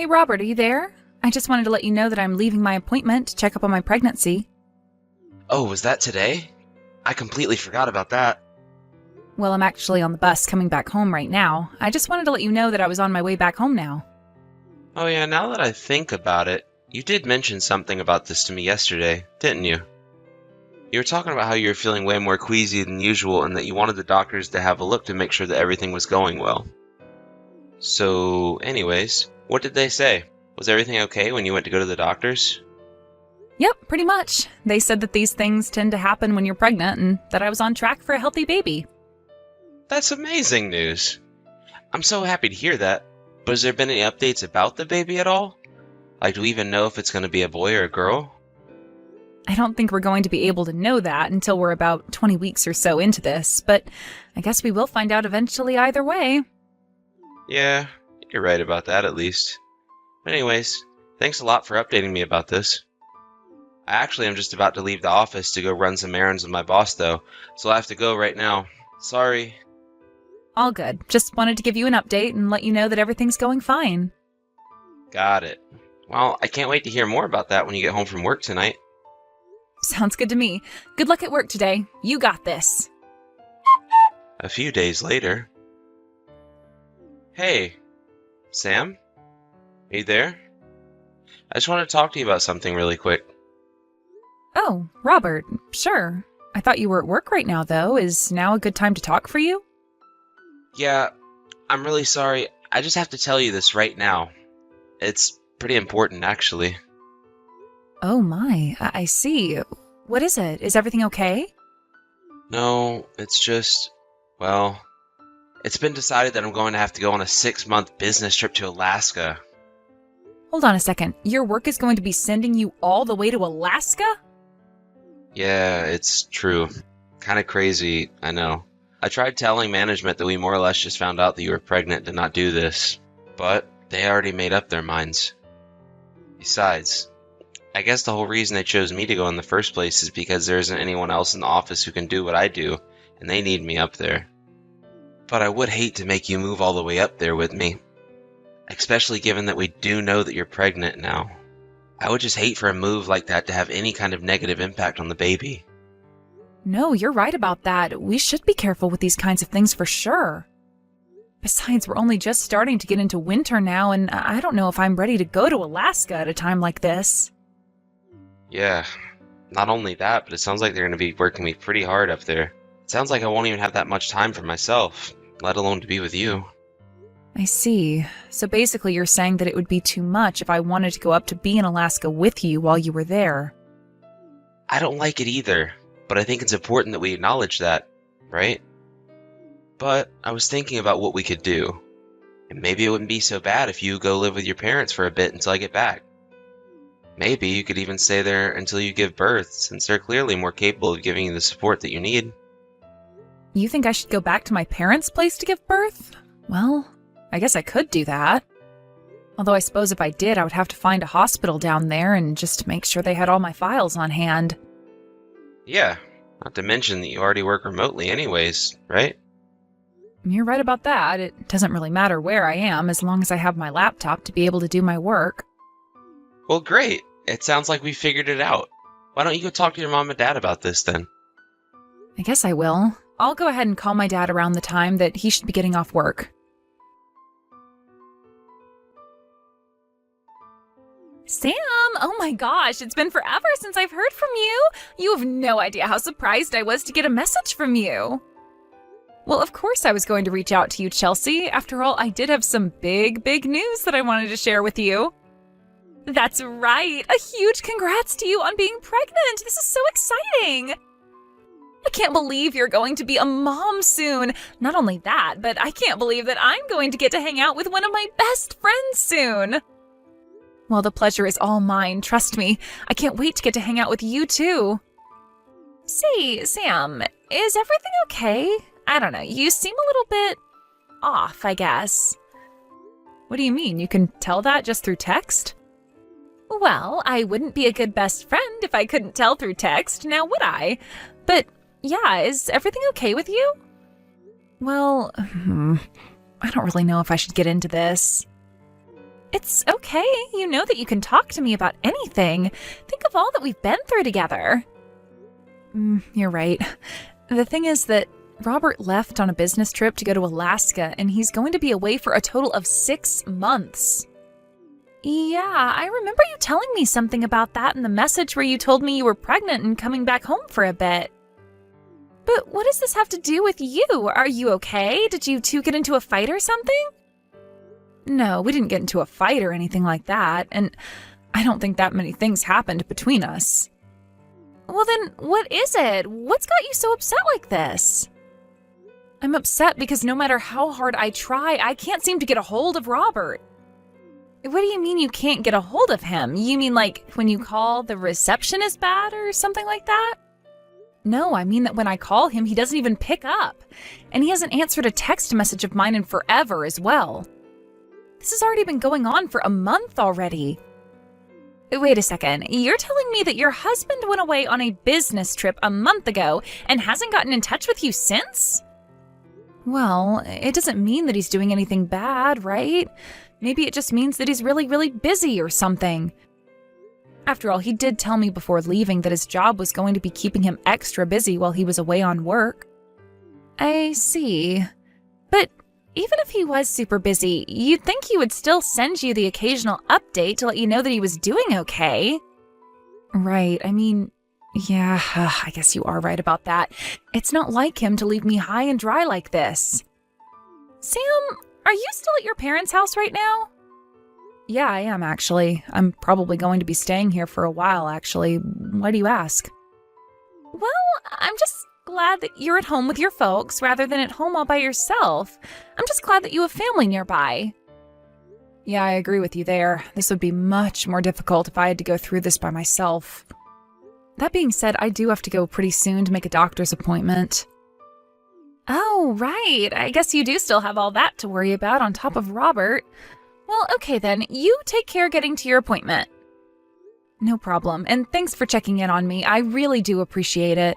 Hey Robert, are you there? I just wanted to let you know that I'm leaving my appointment to check up on my pregnancy. Oh, was that today? I completely forgot about that. Well, I'm actually on the bus coming back home right now. I just wanted to let you know that I was on my way back home now. Oh yeah, now that I think about it, you did mention something about this to me yesterday, didn't you? You were talking about how you were feeling way more queasy than usual and that you wanted the doctors to have a look to make sure that everything was going well. So, anyways, what did they say? Was everything okay when you went to go to the doctors? Yep, pretty much. They said that these things tend to happen when you're pregnant and that I was on track for a healthy baby. That's amazing news. I'm so happy to hear that. But has there been any updates about the baby at all? Like, do we even know if it's going to be a boy or a girl? I don't think we're going to be able to know that until we're about 20 weeks or so into this, but I guess we will find out eventually either way. Yeah, you're right about that at least. But anyways, thanks a lot for updating me about this. I actually am just about to leave the office to go run some errands with my boss though, so I have to go right now. Sorry. All good. Just wanted to give you an update and let you know that everything's going fine. Got it. Well, I can't wait to hear more about that when you get home from work tonight. Sounds good to me. Good luck at work today. You got this. A few days later. Hey, Sam? Are you there? I just want to talk to you about something really quick. Oh, Robert, sure. I thought you were at work right now, though. Is now a good time to talk for you? Yeah, I'm really sorry. I just have to tell you this right now. It's pretty important, actually. Oh my, I see. What is it? Is everything okay? No, it's just, well, it's been decided that I'm going to have to go on a 6-month business trip to Alaska. Hold on a second. Your work is going to be sending you all the way to Alaska? Yeah, it's true. Kind of crazy, I know. I tried telling management that we more or less just found out that you were pregnant to not do this, but they already made up their minds. Besides, I guess the whole reason they chose me to go in the first place is because there isn't anyone else in the office who can do what I do, and they need me up there. But I would hate to make you move all the way up there with me, especially given that we do know that you're pregnant now. I would just hate for a move like that to have any kind of negative impact on the baby. No, you're right about that. We should be careful with these kinds of things for sure. Besides, we're only just starting to get into winter now, and I don't know if I'm ready to go to Alaska at a time like this. Yeah, not only that, but it sounds like they're going to be working me pretty hard up there. It sounds like I won't even have that much time for myself, let alone to be with you. I see. So basically you're saying that it would be too much if I wanted to go up to be in Alaska with you while you were there. I don't like it either, but I think it's important that we acknowledge that, right? But I was thinking about what we could do. And maybe it wouldn't be so bad if you go live with your parents for a bit until I get back. Maybe you could even stay there until you give birth, since they're clearly more capable of giving you the support that you need. You think I should go back to my parents' place to give birth? Well, I guess I could do that. Although I suppose if I did, I would have to find a hospital down there and just make sure they had all my files on hand. Yeah, not to mention that you already work remotely anyways, right? You're right about that. It doesn't really matter where I am as long as I have my laptop to be able to do my work. Well, great. It sounds like we figured it out. Why don't you go talk to your mom and dad about this then? I guess I will. I'll go ahead and call my dad around the time that he should be getting off work. Sam, oh my gosh, it's been forever since I've heard from you. You have no idea how surprised I was to get a message from you. Well, of course I was going to reach out to you, Chelsea. After all, I did have some big news that I wanted to share with you. That's right. A huge congrats to you on being pregnant. This is so exciting. I can't believe you're going to be a mom soon. Not only that, but I can't believe that I'm going to get to hang out with one of my best friends soon. Well, the pleasure is all mine, trust me. I can't wait to get to hang out with you too. Say, Sam, is everything okay? I don't know, you seem a little bit off, I guess. What do you mean? You can tell that just through text? Well, I wouldn't be a good best friend if I couldn't tell through text, now would I? But yeah, is everything okay with you? Well, I don't really know if I should get into this. It's okay. You know that you can talk to me about anything. Think of all that we've been through together. You're right. The thing is that Robert left on a business trip to go to Alaska, and he's going to be away for a total of 6 months. Yeah, I remember you telling me something about that in the message where you told me you were pregnant and coming back home for a bit. But what does this have to do with you? Are you okay? Did you two get into a fight or something? No, we didn't get into a fight or anything like that, and I don't think that many things happened between us. Well then, what is it? What's got you so upset like this? I'm upset because no matter how hard I try, I can't seem to get a hold of Robert. What do you mean you can't get a hold of him? You mean like when you call, the reception is bad or something like that? No, I mean that when I call him, he doesn't even pick up. And he hasn't answered a text message of mine in forever as well. This has already been going on for a month already. Wait a second, you're telling me that your husband went away on a business trip a month ago and hasn't gotten in touch with you since? Well, it doesn't mean that he's doing anything bad, right? Maybe it just means that he's really, really busy or something. After all, he did tell me before leaving that his job was going to be keeping him extra busy while he was away on work. I see. But even if he was super busy, you'd think he would still send you the occasional update to let you know that he was doing okay. Right, I mean, yeah, I guess you are right about that. It's not like him to leave me high and dry like this. Sam, are you still at your parents' house right now? Yeah, I am actually. I'm probably going to be staying here for a while, actually. Why do you ask? Well, I'm just glad that you're at home with your folks rather than at home all by yourself. I'm just glad that you have family nearby. Yeah, I agree with you there. This would be much more difficult if I had to go through this by myself. That being said, I do have to go pretty soon to make a doctor's appointment. Oh, right. I guess you do still have all that to worry about on top of Robert. Well, okay then. You take care getting to your appointment. No problem, and thanks for checking in on me. I really do appreciate it.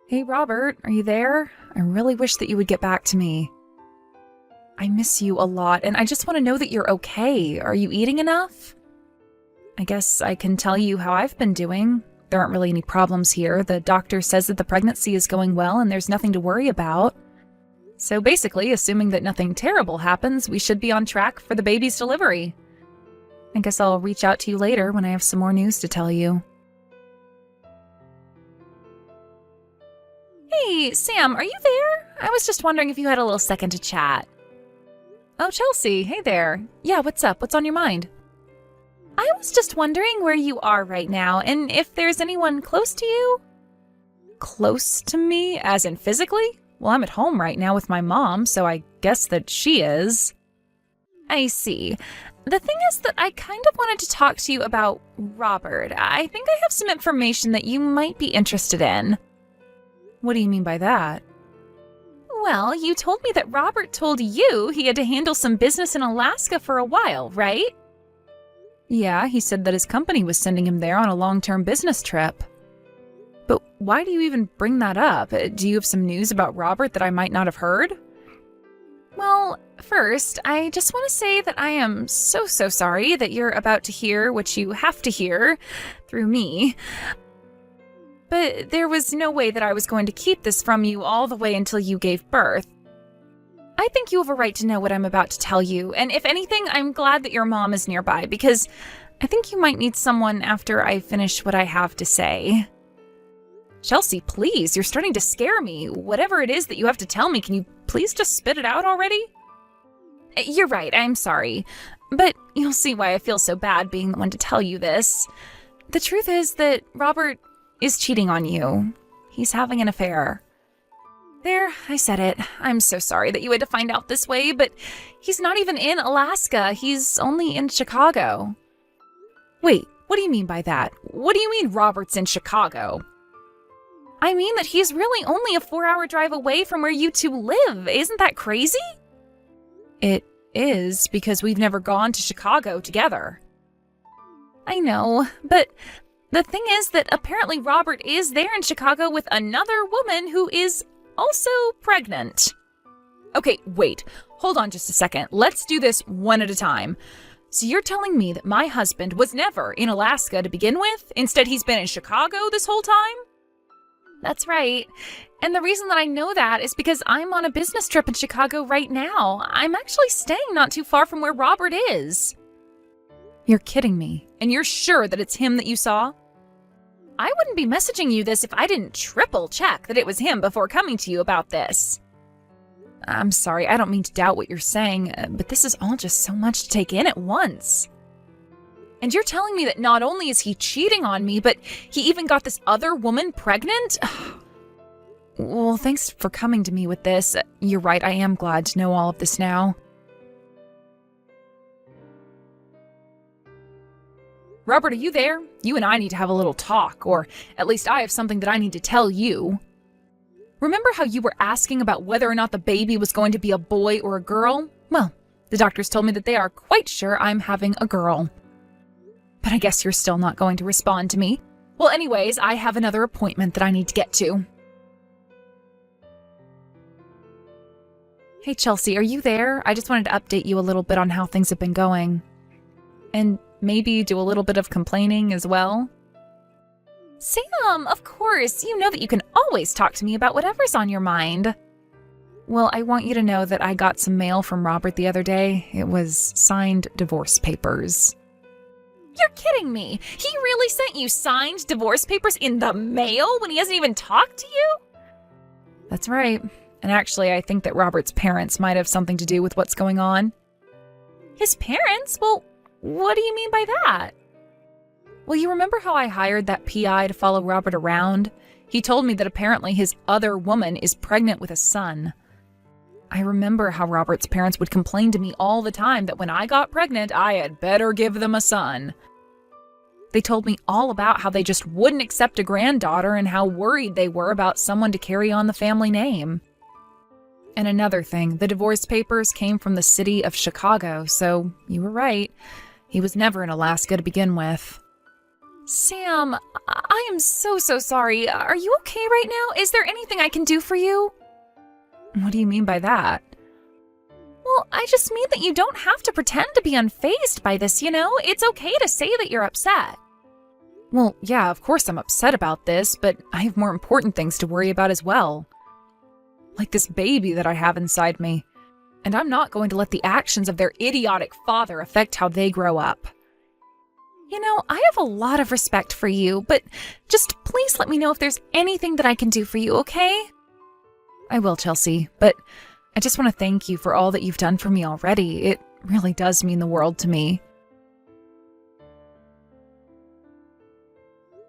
Hey, Robert, are you there? I really wish that you would get back to me. I miss you a lot, and I just want to know that you're okay. Are you eating enough? I guess I can tell you how I've been doing. There aren't really any problems here. The doctor says that the pregnancy is going well and there's nothing to worry about. So basically, assuming that nothing terrible happens, we should be on track for the baby's delivery. I guess I'll reach out to you later when I have some more news to tell you. Hey, Sam, are you there? I was just wondering if you had a little second to chat. Oh, Chelsea, hey there. Yeah, what's up? What's on your mind? I was just wondering where you are right now and if there's anyone close to you. Close to me, as in physically? Well, I'm at home right now with my mom, so I guess that she is. I see. The thing is that I kind of wanted to talk to you about Robert. I think I have some information that you might be interested in. What do you mean by that? Well, you told me that Robert told you he had to handle some business in Alaska for a while, right? Yeah, he said that his company was sending him there on a long-term business trip. But why do you even bring that up? Do you have some news about Robert that I might not have heard? Well, first, I just want to say that I am so sorry that you're about to hear what you have to hear through me. But there was no way that I was going to keep this from you all the way until you gave birth. I think you have a right to know what I'm about to tell you, and if anything, I'm glad that your mom is nearby, because I think you might need someone after I finish what I have to say. Chelsea, please, you're starting to scare me. Whatever it is that you have to tell me, can you please just spit it out already? You're right, I'm sorry. But you'll see why I feel so bad being the one to tell you this. The truth is that Robert is cheating on you. He's having an affair. There, I said it. I'm so sorry that you had to find out this way, but he's not even in Alaska. He's only in Chicago. Wait, what do you mean by that? What do you mean Robert's in Chicago? I mean that he's really only a 4-hour drive away from where you two live. Isn't that crazy? It is, because we've never gone to Chicago together. I know, but the thing is that apparently Robert is there in Chicago with another woman who is also pregnant. Okay, wait. Hold on just a second. Let's do this one at a time. So you're telling me that my husband was never in Alaska to begin with? Instead, he's been in Chicago this whole time? That's right. And the reason that I know that is because I'm on a business trip in Chicago right now. I'm actually staying not too far from where Robert is. You're kidding me. And you're sure that it's him that you saw? I wouldn't be messaging you this if I didn't triple check that it was him before coming to you about this. I'm sorry, I don't mean to doubt what you're saying, but this is all just so much to take in at once. And you're telling me that not only is he cheating on me, but he even got this other woman pregnant? Well, thanks for coming to me with this. You're right, I am glad to know all of this now. Robert, are you there? You and I need to have a little talk, or at least I have something that I need to tell you. Remember how you were asking about whether or not the baby was going to be a boy or a girl? Well, the doctors told me that they are quite sure I'm having a girl. But I guess you're still not going to respond to me. Well, anyways, I have another appointment that I need to get to. Hey, Chelsea, are you there? I just wanted to update you a little bit on how things have been going. And maybe do a little bit of complaining as well. Sam, of course, you know that you can always talk to me about whatever's on your mind. Well, I want you to know that I got some mail from Robert the other day. It was signed divorce papers. You're kidding me! He really sent you signed divorce papers in the mail when he hasn't even talked to you? That's right. And actually, I think that Robert's parents might have something to do with what's going on. His parents? Well, what do you mean by that? Well, you remember how I hired that PI to follow Robert around? He told me that apparently his other woman is pregnant with a son. I remember how Robert's parents would complain to me all the time that when I got pregnant, I had better give them a son. They told me all about how they just wouldn't accept a granddaughter and how worried they were about someone to carry on the family name. And another thing, the divorce papers came from the city of Chicago, so you were right. He was never in Alaska to begin with. Sam, I am so sorry. Are you okay right now? Is there anything I can do for you? What do you mean by that? Well, I just mean that you don't have to pretend to be unfazed by this, you know? It's okay to say that you're upset. Well, yeah, of course I'm upset about this, but I have more important things to worry about as well. Like this baby that I have inside me. And I'm not going to let the actions of their idiotic father affect how they grow up. You know, I have a lot of respect for you, but just please let me know if there's anything that I can do for you, okay? I will, Chelsea, but I just want to thank you for all that you've done for me already. It really does mean the world to me.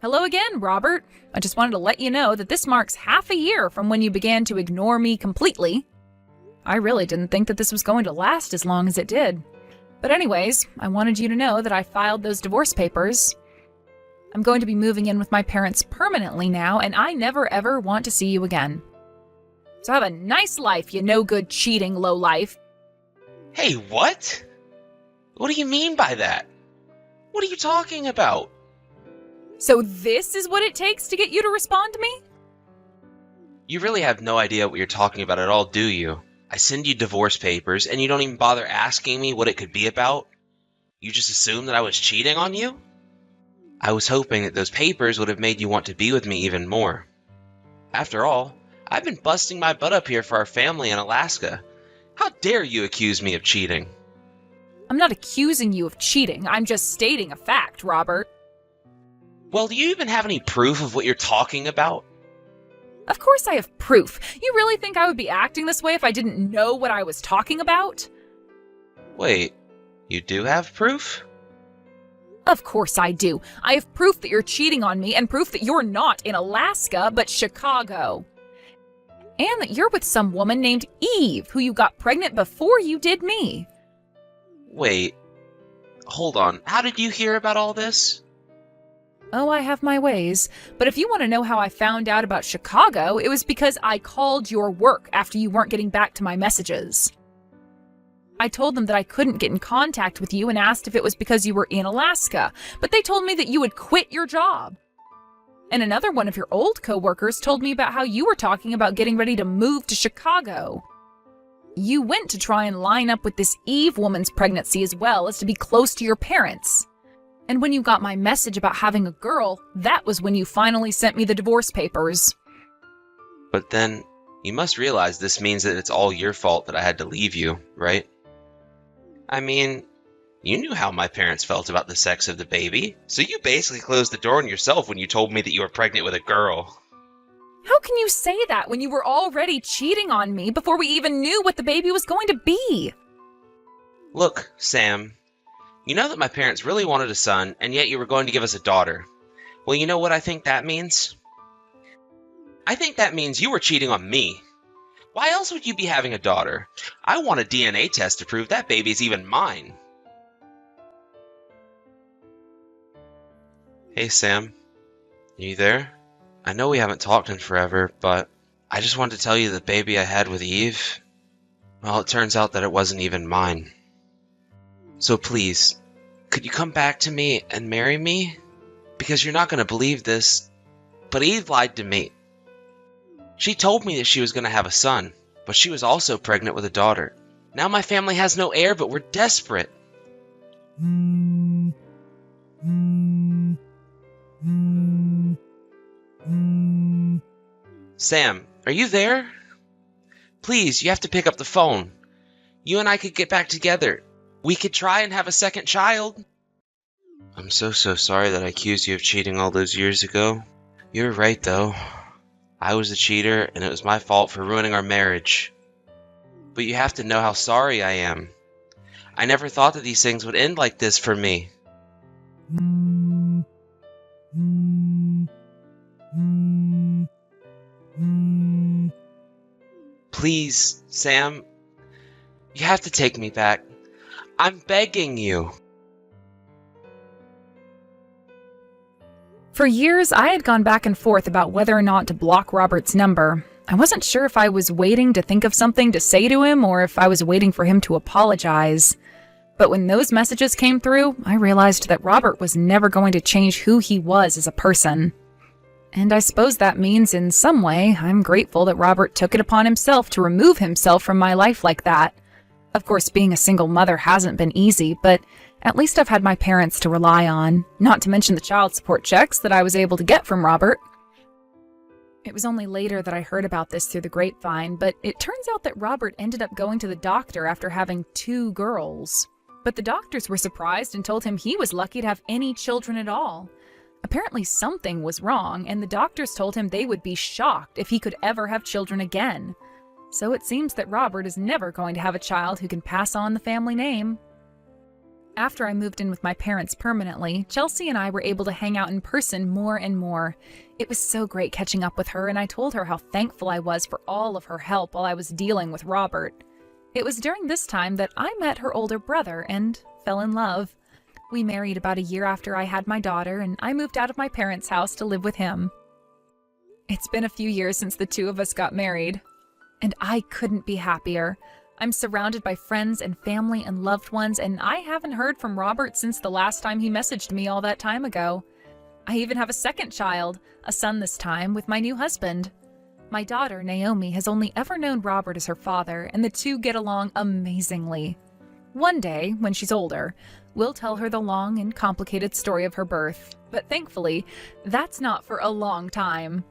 Hello again, Robert. I just wanted to let you know that this marks half a year from when you began to ignore me completely. I really didn't think that this was going to last as long as it did. But anyways, I wanted you to know that I filed those divorce papers. I'm going to be moving in with my parents permanently now, and I never ever want to see you again. So have a nice life, you no-good cheating lowlife. Hey, what? What do you mean by that? What are you talking about? So this is what it takes to get you to respond to me? You really have no idea what you're talking about at all, do you? I send you divorce papers, and you don't even bother asking me what it could be about? You just assume that I was cheating on you? I was hoping that those papers would have made you want to be with me even more. After all, I've been busting my butt up here for our family in Alaska. How dare you accuse me of cheating? I'm not accusing you of cheating. I'm just stating a fact, Robert. Well, do you even have any proof of what you're talking about? Of course I have proof. You really think I would be acting this way if I didn't know what I was talking about? Wait, you do have proof? Of course I do. I have proof that you're cheating on me and proof that you're not in Alaska, but Chicago. And that you're with some woman named Eve, who you got pregnant before you did me. Wait, hold on. How did you hear about all this? Oh, I have my ways. But if you want to know how I found out about Chicago, it was because I called your work after you weren't getting back to my messages. I told them that I couldn't get in contact with you and asked if it was because you were in Alaska, but they told me that you had quit your job. And another one of your old coworkers told me about how you were talking about getting ready to move to Chicago. You went to try and line up with this Eve woman's pregnancy as well as to be close to your parents. And when you got my message about having a girl, that was when you finally sent me the divorce papers. But then, you must realize this means that it's all your fault that I had to leave you, right? I mean, you knew how my parents felt about the sex of the baby, so you basically closed the door on yourself when you told me that you were pregnant with a girl. How can you say that when you were already cheating on me before we even knew what the baby was going to be? Look, Sam, you know that my parents really wanted a son, and yet you were going to give us a daughter. Well, you know what I think that means? I think that means you were cheating on me. Why else would you be having a daughter? I want a DNA test to prove that baby is even mine. Hey, Sam. You there? I know we haven't talked in forever, but I just wanted to tell you the baby I had with Eve, well, it turns out that it wasn't even mine. So please, could you come back to me and marry me? Because you're not going to believe this, but Eve lied to me. She told me that she was going to have a son, but she was also pregnant with a daughter. Now my family has no heir, but we're desperate. Sam, are you there? Please, you have to pick up the phone. You and I could get back together. We could try and have a second child. I'm so sorry that I accused you of cheating all those years ago. You're right, though. I was the cheater, and it was my fault for ruining our marriage. But you have to know how sorry I am. I never thought that these things would end like this for me. Please, Sam, you have to take me back. I'm begging you. For years, I had gone back and forth about whether or not to block Robert's number. I wasn't sure if I was waiting to think of something to say to him or if I was waiting for him to apologize. But when those messages came through, I realized that Robert was never going to change who he was as a person. And I suppose that means, in some way, I'm grateful that Robert took it upon himself to remove himself from my life like that. Of course, being a single mother hasn't been easy, but at least I've had my parents to rely on, not to mention the child support checks that I was able to get from Robert. It was only later that I heard about this through the grapevine, but it turns out that Robert ended up going to the doctor after having 2 girls. But the doctors were surprised and told him he was lucky to have any children at all. Apparently something was wrong, and the doctors told him they would be shocked if he could ever have children again. So it seems that Robert is never going to have a child who can pass on the family name. After I moved in with my parents permanently, Chelsea and I were able to hang out in person more and more. It was so great catching up with her, and I told her how thankful I was for all of her help while I was dealing with Robert. It was during this time that I met her older brother and fell in love. We married about a year after I had my daughter, and I moved out of my parents' house to live with him. It's been a few years since the 2 of us got married, and I couldn't be happier. I'm surrounded by friends and family and loved ones, and I haven't heard from Robert since the last time he messaged me all that time ago. I even have a second child, a son this time, with my new husband. My daughter, Naomi, has only ever known Robert as her father, and the 2 get along amazingly. One day, when she's older, we'll tell her the long and complicated story of her birth, but thankfully, that's not for a long time.